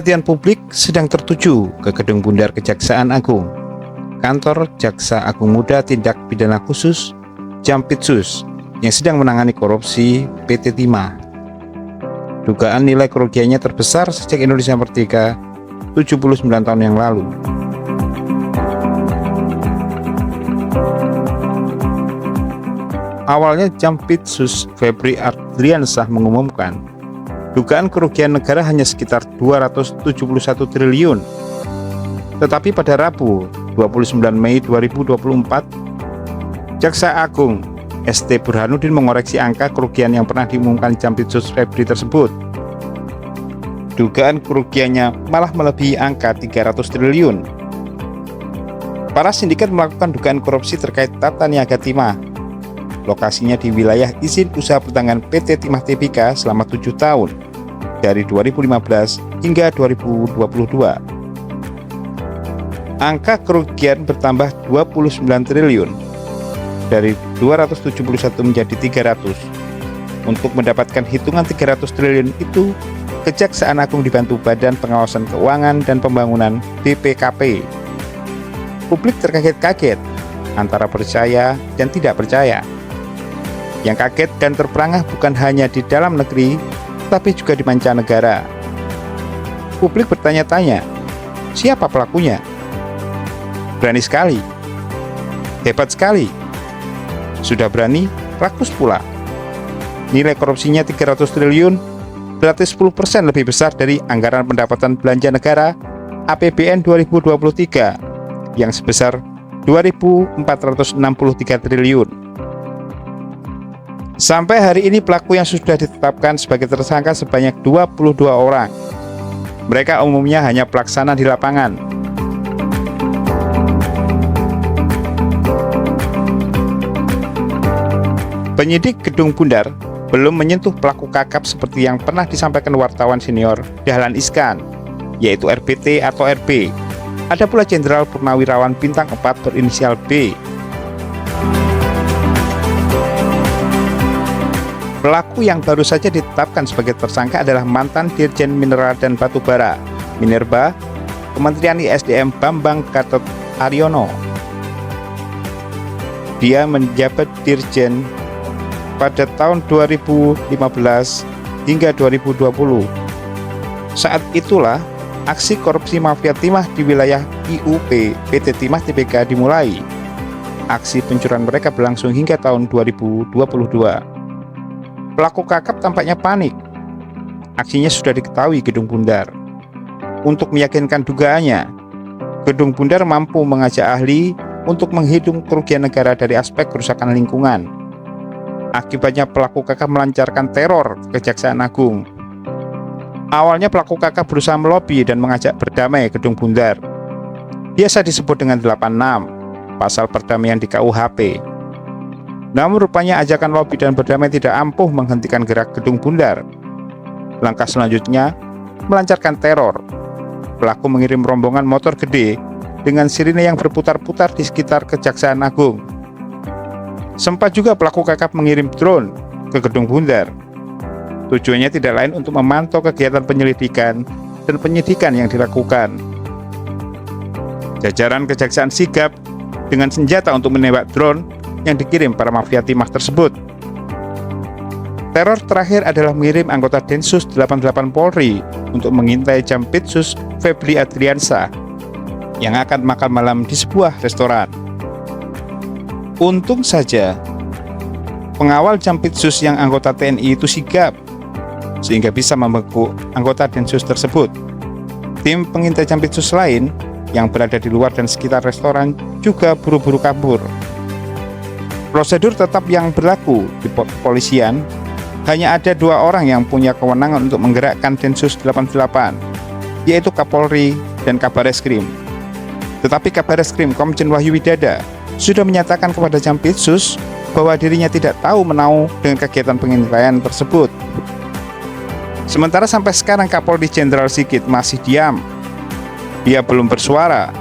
Perhatian publik sedang tertuju ke Gedung Bundar Kejaksaan Agung. Kantor Jaksa Agung Muda Tindak Pidana Khusus Jampitsus yang sedang menangani korupsi PT Timah. Dugaan nilai kerugiannya terbesar sejak Indonesia merdeka 79 tahun yang lalu. Awalnya Jampitsus Febri Ardiansyah mengumumkan dugaan kerugian negara hanya sekitar 271 triliun. Tetapi pada Rabu 29 Mei 2024, Jaksa Agung ST Burhanuddin mengoreksi angka kerugian yang pernah diumumkan Jampitsus Febri tersebut. Dugaan kerugiannya malah melebihi angka 300 triliun. Para sindikat melakukan dugaan korupsi terkait tata niaga timah. Lokasinya di wilayah izin usaha pertambangan PT Timah Tbk selama 7 tahun, dari 2015 hingga 2022. Angka kerugian bertambah 29 triliun, dari 271 menjadi 300. Untuk mendapatkan hitungan 300 triliun itu, Kejaksaan Agung dibantu Badan Pengawasan Keuangan dan Pembangunan BPKP. Publik terkaget-kaget antara percaya dan tidak percaya. Yang kaget dan terperangah bukan hanya di dalam negeri, tapi juga di mancanegara. Publik bertanya-tanya, siapa pelakunya? Berani sekali, hebat sekali. Sudah berani, rakus pula. Nilai korupsinya 300 triliun, berarti 10% lebih besar dari anggaran pendapatan belanja negara APBN 2023 yang sebesar 2.463 triliun. Sampai hari ini pelaku yang sudah ditetapkan sebagai tersangka sebanyak 22 orang. Mereka umumnya hanya pelaksana di lapangan. Penyidik Gedung Bundar belum menyentuh pelaku kakap seperti yang pernah disampaikan wartawan senior Dahlan Iskan, yaitu RBT atau RB. Ada pula Jenderal Purnawirawan Bintang 4 berinisial B. Pelaku yang baru saja ditetapkan sebagai tersangka adalah mantan Dirjen Mineral dan Batubara Minerba Kementerian ISDM Bambang Gatot Haryono. Dia menjabat Dirjen pada tahun 2015 hingga 2020. Saat itulah aksi korupsi mafia timah di wilayah IUP PT Timah Tbk dimulai. Aksi pencurian mereka berlangsung hingga tahun 2022. Pelaku kakap tampaknya panik. Aksinya sudah diketahui Gedung Bundar. Untuk meyakinkan dugaannya, Gedung Bundar mampu mengajak ahli untuk menghitung kerugian negara dari aspek kerusakan lingkungan. Akibatnya pelaku kakap melancarkan teror ke Kejaksaan Agung. Awalnya pelaku kakap berusaha melobi dan mengajak berdamai Gedung Bundar. Biasa disebut dengan 86, pasal perdamaian di KUHP. Namun rupanya ajakan lobi dan berdamai tidak ampuh menghentikan gerak Gedung Bundar. Langkah selanjutnya, melancarkan teror. Pelaku mengirim rombongan motor gede dengan sirine yang berputar-putar di sekitar Kejaksaan Agung. Sempat juga pelaku kakap mengirim drone ke Gedung Bundar. Tujuannya tidak lain untuk memantau kegiatan penyelidikan dan penyidikan yang dilakukan. Jajaran Kejaksaan sigap dengan senjata untuk menembak drone yang dikirim para mafia timah tersebut. Teror terakhir adalah mengirim anggota Densus 88 Polri untuk mengintai Jampitsus Febri Ardiansyah yang akan makan malam di sebuah restoran. Untung saja pengawal Jampitsus yang anggota TNI itu sigap sehingga bisa membekuk anggota Densus tersebut. Tim pengintai Jampitsus lain yang berada di luar dan sekitar restoran juga buru-buru kabur. Prosedur tetap yang berlaku di kepolisian, hanya ada 2 orang yang punya kewenangan untuk menggerakkan Densus 88, yaitu Kapolri dan Kabareskrim. Tetapi Kabareskrim Komjen Wahyu Widada sudah menyatakan kepada Jampitsus bahwa dirinya tidak tahu menau dengan kegiatan pengintaian tersebut. Sementara sampai sekarang Kapolri Jenderal Sigit masih diam. Dia belum bersuara.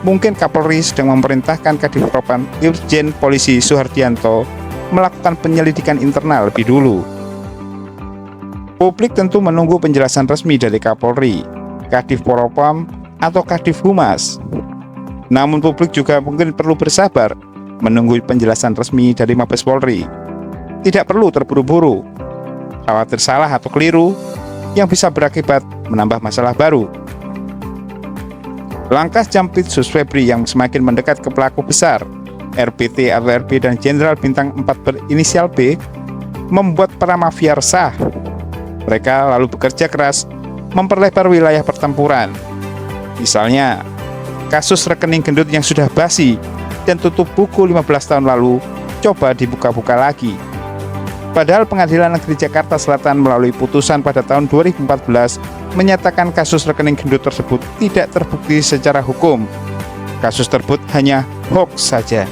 Mungkin Kapolri sedang memerintahkan Kadifropam Irjen Polisi Suhardianto melakukan penyelidikan internal lebih dulu. Publik tentu menunggu penjelasan resmi dari Kapolri. Kadif Propam, atau Kadif Humas. Namun publik juga mungkin perlu bersabar menunggu penjelasan resmi dari Mabes Polri. Tidak perlu terburu-buru, khawatir salah atau keliru yang bisa berakibat menambah masalah baru. Langkah Jampitsus Febri yang semakin mendekat ke pelaku besar, RBT atau RB dan Jenderal Bintang 4 berinisial B, membuat para mafia resah. Mereka lalu bekerja keras memperlebar wilayah pertempuran. Misalnya, kasus rekening gendut yang sudah basi dan tutup buku 15 tahun lalu coba dibuka-buka lagi. Padahal Pengadilan Negeri Jakarta Selatan melalui putusan pada tahun 2014 menyatakan kasus rekening gendut tersebut tidak terbukti secara hukum. Kasus tersebut hanya hoax saja.